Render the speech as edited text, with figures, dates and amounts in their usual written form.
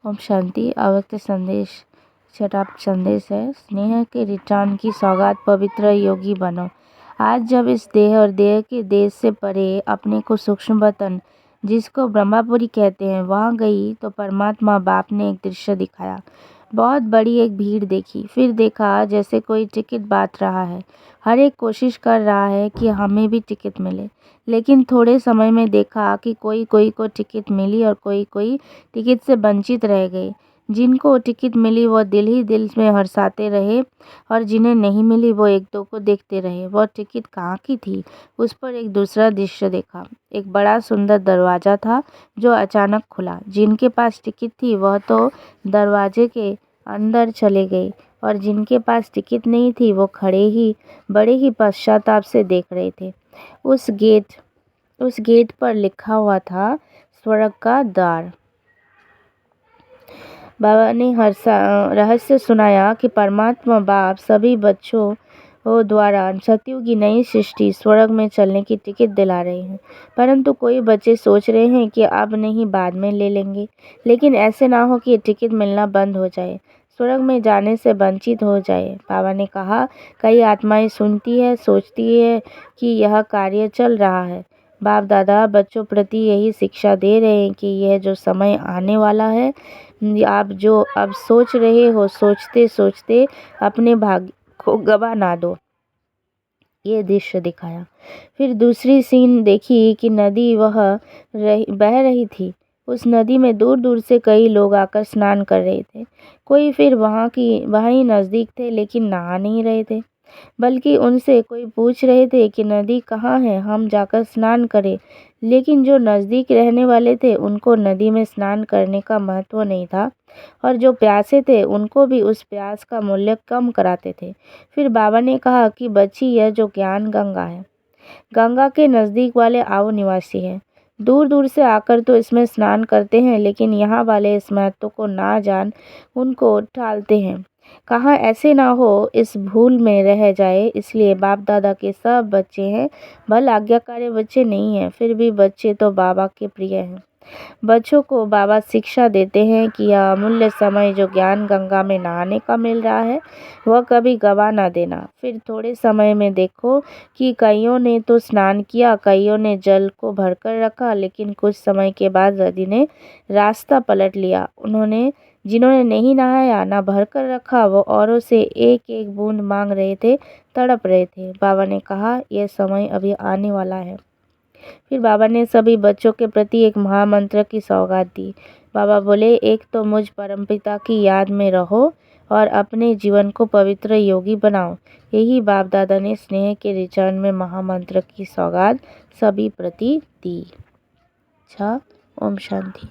ओम शांति। अव्यक्त संदेश छठा संदेश है, स्नेह के रिटर्न की सौगात पवित्र योगी बनो। आज जब इस देह और देह के देश से परे अपने को सूक्ष्म वतन, जिसको ब्रह्मापुरी कहते हैं, वहाँ गई तो परमात्मा बाप ने एक दृश्य दिखाया। बहुत बड़ी एक भीड़ देखी। फिर देखा जैसे कोई टिकट बांट रहा है। हर एक कोशिश कर रहा है कि हमें भी टिकट मिले, लेकिन थोड़े समय में देखा कि कोई कोई को टिकट मिली और कोई कोई टिकट से वंचित रह गए। जिनको टिकट मिली वो दिल ही दिल में हर्षाते रहे और जिन्हें नहीं मिली वो एक दो को देखते रहे। वह टिकट कहाँ की थी? उस पर एक दूसरा दृश्य देखा। एक बड़ा सुंदर दरवाज़ा था जो अचानक खुला। जिनके पास टिकट थी वह तो दरवाजे के अंदर चले गए और जिनके पास टिकट नहीं थी वो खड़े ही बड़े ही पश्चाताप से देख रहे थे। उस गेट पर लिखा हुआ था, स्वर्ग का द्वार। बाबा ने रहस्य सुनाया कि परमात्मा बाप सभी बच्चों द्वारा सतयुग की नई सृष्टि स्वर्ग में चलने की टिकट दिला रहे हैं, परंतु कोई बच्चे सोच रहे हैं कि अब नहीं, बाद में ले लेंगे। लेकिन ऐसे ना हो कि टिकट मिलना बंद हो जाए, स्वर्ग में जाने से वंचित हो जाए। बाबा ने कहा, कई आत्माएं सुनती है, सोचती है कि यह कार्य चल रहा है। बाप दादा बच्चों प्रति यही शिक्षा दे रहे हैं कि यह जो समय आने वाला है, आप जो अब सोच रहे हो, सोचते सोचते अपने भाग्य को गवा ना दो। ये दृश्य दिखाया। फिर दूसरी सीन देखी कि नदी बह रही थी। उस नदी में दूर दूर से कई लोग आकर स्नान कर रहे थे। कोई फिर वहीं नज़दीक थे, लेकिन नहा नहीं रहे थे, बल्कि उनसे कोई पूछ रहे थे कि नदी कहाँ है, हम जाकर स्नान करें। लेकिन जो नज़दीक रहने वाले थे उनको नदी में स्नान करने का महत्व नहीं था, और जो प्यासे थे उनको भी उस प्यास का मूल्य कम कराते थे। फिर बाबा ने कहा कि बच्ची, यह जो ज्ञान गंगा है, गंगा के नज़दीक वाले आओ निवासी हैं। दूर दूर से आकर तो इसमें स्नान करते हैं, लेकिन यहाँ वाले इस महत्व को ना जान उनको टालते हैं। कहाँ ऐसे ना हो इस भूल में रह जाए, इसलिए बाप दादा के सब बच्चे हैं, भल आज्ञाकारी बच्चे नहीं हैं, फिर भी बच्चे तो बाबा के प्रिय हैं। बच्चों को बाबा शिक्षा देते हैं कि यह अमूल्य समय जो ज्ञान गंगा में नहाने का मिल रहा है, वह कभी गवा ना देना। फिर थोड़े समय में देखो कि कईयों ने तो स्नान किया, कईयों ने जल को भरकर रखा, लेकिन कुछ समय के बाद नदी ने रास्ता पलट लिया। जिन्होंने नहीं नहाया, ना भरकर रखा, वो औरों से एक एक बूंद मांग रहे थे, तड़प रहे थे। बाबा ने कहा, यह समय अभी आने वाला है। फिर बाबा ने सभी बच्चों के प्रति एक महामंत्र की सौगात दी। बाबा बोले, एक तो मुझ परमपिता की याद में रहो और अपने जीवन को पवित्र योगी बनाओ। यही बाप दादा ने स्नेह के रिटर्न में महामंत्र की सौगात सभी प्रति दी। अच्छा, ओम शांति।